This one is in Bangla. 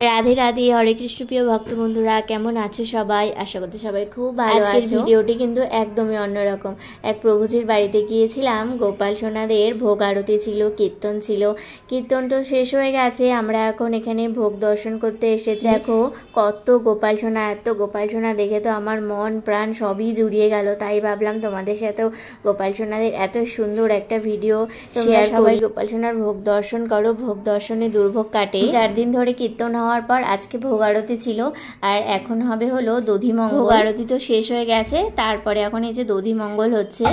রাধে রাধে, হরে কৃষ্ণ প্রিয় ভক্ত বন্ধুরা, কেমন আছো সবাই? আশা করতে সবাই খুব ভালো আছো। ভিডিওটি কিন্তু একদমই অন্যরকম। এক প্রভুজির বাড়িতে গিয়েছিলাম, গোপাল সোনাদের ভোগ আরতি ছিল, কীর্তন ছিল। কীর্তনটা শেষ হয়ে গেছে, আমরা এখন এখানে ভোগ দর্শন করতে এসেছি। দেখো কত গোপাল সোনা, এত গোপাল সোনা দেখে তো আমার মন প্রাণ সবই জুড়িয়ে গেল। তাই ভাবলাম তোমাদের সাথেও গোপাল সোনাদের এত সুন্দর একটা ভিডিও শেয়ার করি। গোপাল সোনার ভোগ দর্শন করো, ভোগ দর্শনে দুর্ভোগ কাটে। 4 দিন ধরে কীর্তন হওয়ার পর আজকে ভোগ আরতি ছিল, আর এখন হবে হলো দধিমঙ্গল। ভোগ আরতি তো শেষ হয়ে গেছে, তারপরে এখন এই যে দধিমঙ্গল হচ্ছে।